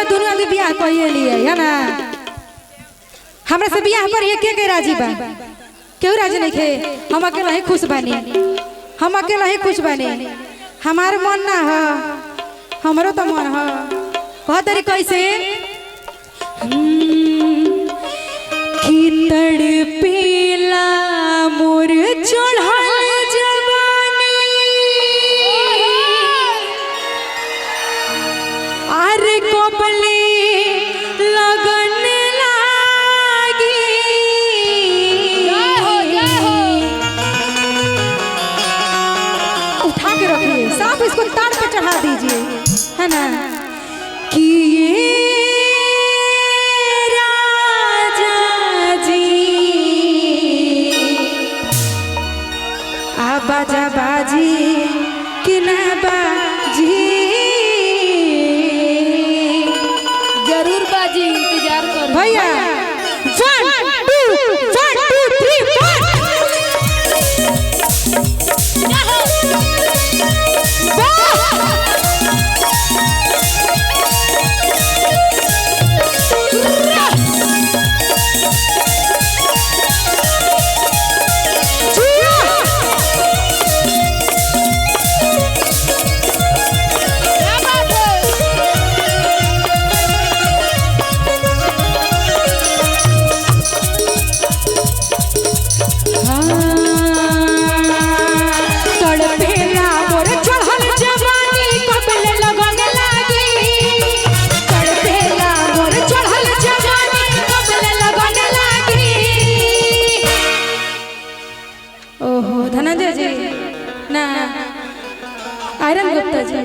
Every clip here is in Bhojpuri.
दोनों आदमी बियाह कहिए लिए है ना। हमरा से बियाह करिए के राजी बा? क्यों राजी नहीं खे? हम अकेला ही खुश बानी, हम अकेला ही खुश बानी। हमार मन ना है, हमरो तो मन है। कह तरी कैसे कि तड़पेला मोर चढ़ल जवानी, आरे कोपले लगन लागी। उठा के रखिए, साफ इसको तार पे चढ़ा दीजिए, है ना। कि बाजा बाजी कि ना बाजी, जरूर बाजी, इंतजार करो भैया। 1 2 1 2 3 धनंजय जी ना आयरन गुप्ता जी।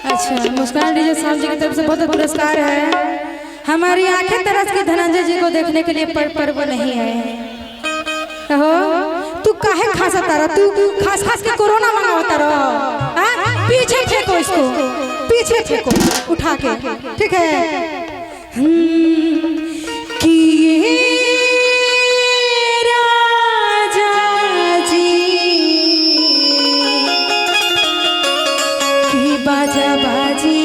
अच्छा, मुस्कान डीजे साहब जी की तरफ से बहुत पुरस्कार है। हमारी आंखें तरस के धनंजय जी को देखने के लिए पर्व नहीं है। हो तू काहे खासा तारा, तू खास खास के कोरोना मंगाता रहो। पीछे फेंको इसको, पीछे फेंको उठा के, ठीक है। कि बाजा बाजी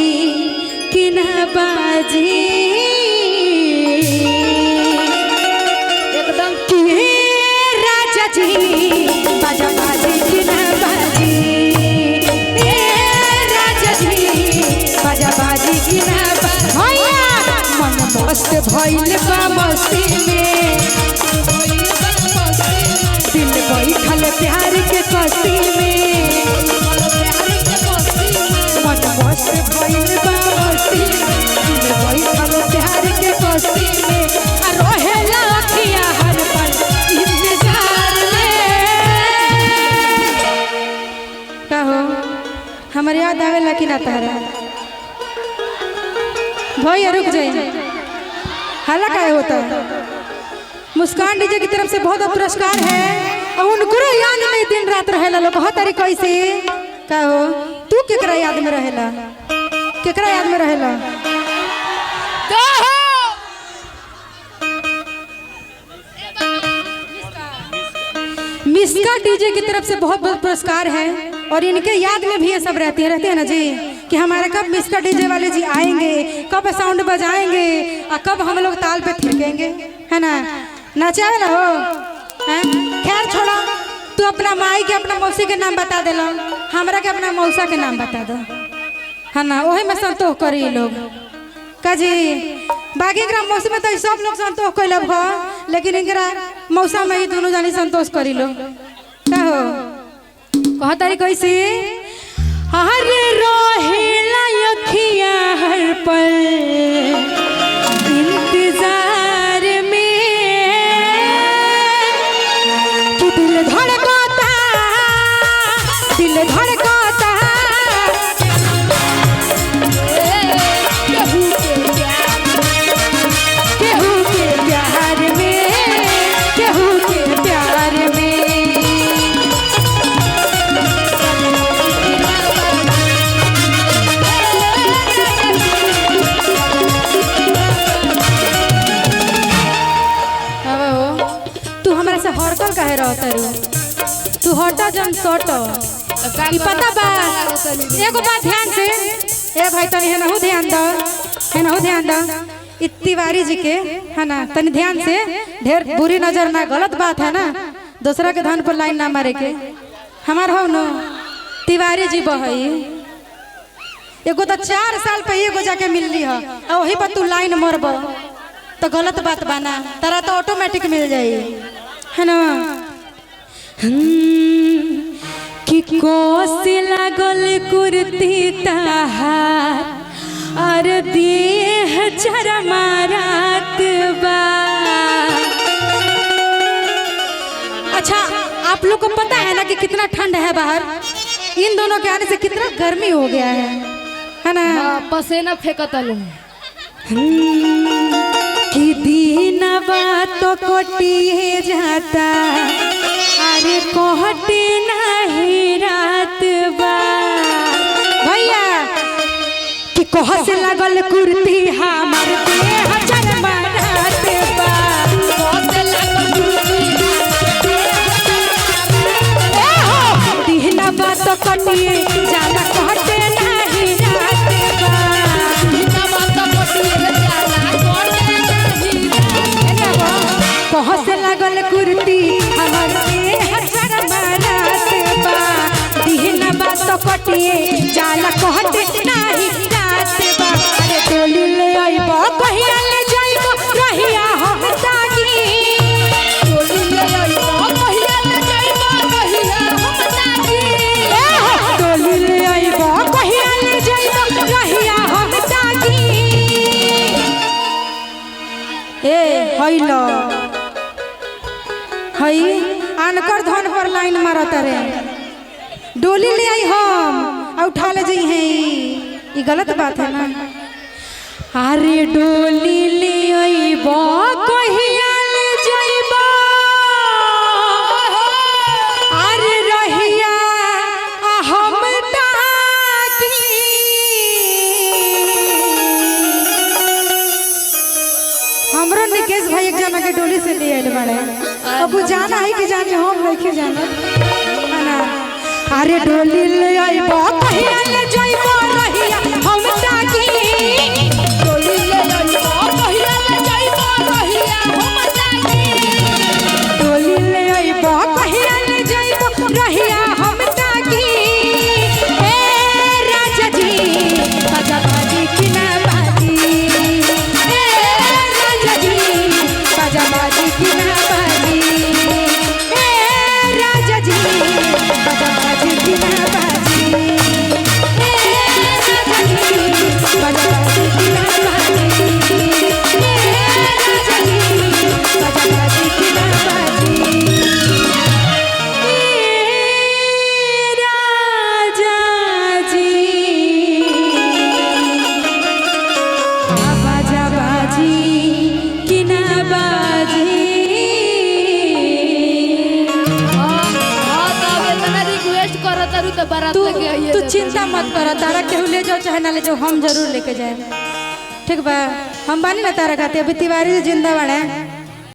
कि ना बाजी, एकदम कि राजा जी बाजा बाजी कि ना बाजी, राजा जी बाजा बाजी कि ना बाजी। मन मस्त भइल बा मस्ती में, दिल बैठल प्यार के कस्ती में। मन मस्त भइल बा मस्ती में, दिल बैठल प्यार के कस्ती में। रहेला अखिया हर पल इंतजार में। कहो हमर याद आवेला कि ना तारा? भैया रुक जाइए, हाला काहे होता? मुस्कान डीजे की तरफ से बहुत पुरस्कार है और उनको याद में दिन रात रहेला लोग। बहुत तारी कैसे कहो तू केकरा याद में रहेला, केकरा याद में रहेला? मिस्का डीजे की तरफ से बहुत बहुत पुरस्कार है और इनके याद में भी ये सब रहते हैं ना जी, कि हमारे कब मिस्का डीजे वाले जी आएंगे, कब साउंड बजाएंगे और कब हम लोग ताल पे थिरकेंगे, है ना। नचावे ना हो, खैर छोड़ा। तू अपना माई के अपना मौसी के नाम बता देला, हमरा के अपना मौसा के नाम बता दो, है ना। वही में संतोष करी लोग का जी। बाकी मौसी में तो सब लोग संतोष कैलब हो, लेकिन इनकरा मौसा में ही दोनों जानी संतोष करी लो। का हो कह तारी कैसे? हरे रोहेला अखिया हर पल इंतजार में, कि दिल धड़कता, दिल धड़कता। केहू के प्यार में, केहू के प्यार में। हड़कल कहे रहता रू, तू हटा जन सट पता बा। एगो बात ध्यान से, ए भाई तनी है ना ध्यान दो। है ना, हो ध्यान दो। इ तिवारी जी के है ना, तनी ध्यान से, ढेर बुरी नजर ना, गलत बात है ना, दूसरा के धन पर लाइन ना मारे के। हमार हो न तिवारी जी बहई एगो तो 4 साल पे एगो जाके मिलली है, और वही पर तू लाइन मरब तो गलत बात बाना, तारा तो ऑटोमेटिक मिल जाई है ना। कि कोसी लागल कुर्ती ताहार और देह चरमारात बा। अच्छा, आप लोग को पता है ना कि कितना ठंड है बाहर, इन दोनों के आने से कितना गर्मी हो गया है ना। हाँ, पसीना फेंकता लोग। कि दिन तो कोटिए जाता, अरे कोहटे नहीं रात बा। भैया कि कोह से लगल कुर्ती हमार देह चरमारात बा। दिन तो कोटिए जाता, कोहटे नहीं रात बा। कोह से लगल कुर्ती हमार देह चरमारात बा। दिन तो कोटिए जाला, कोहटे नाही रात बा। अरे डोली ले आइबो, कहिया ले जाइबो, रहिया हम तागी। डोली ले आइबो, कहिया ले जाइबो, रहिया हम तागी। डोली ले आइबो, कहिया ले जाइबो, रहिया हम तागी। ए हइलो हई अनकर धन पर लाइन मारत रे, डोली ले आई हम और उठा ले जाई है, ये गलत बात है ना। अरे डोली ले आइबो, कहिया ले जाइबो, अरे रहिया हम ताकी। हमरो निकेश भाई एक जना के डोली से ले आइल बाड़े, अब जाना है कि जाने हम नहीं जाना है ना। अरे डोली ले आइबो, कहिया ले जाइबो, रहिया हम ताकी। डोली ले आइबो, कहिया ले जाइबो, रहिया हम ताकी। डोली ले आइबो, कहिया ले जाइबो, रहिया हम ताकी। ए राजा जी बाजा बाजी की ना बाजी, ए राजा जी बाजा बाजी की ना बाजी। राजा जी बाजा बाजी की ना बाजी, राजा जी बाजा बाजी की ना बाजी, राजा जी बाजा बाजी की ना बाजी। राजा जी बाजा बाजी की ना बाजी। तू चिंता मत कर, तारा केहू ले जाओ चाहे ना ले जाओ, हम जरूर लेके जाए, ठीक बा। हम बानी ना तारा खाते, अभी तिवारी जिंदा बाड़े।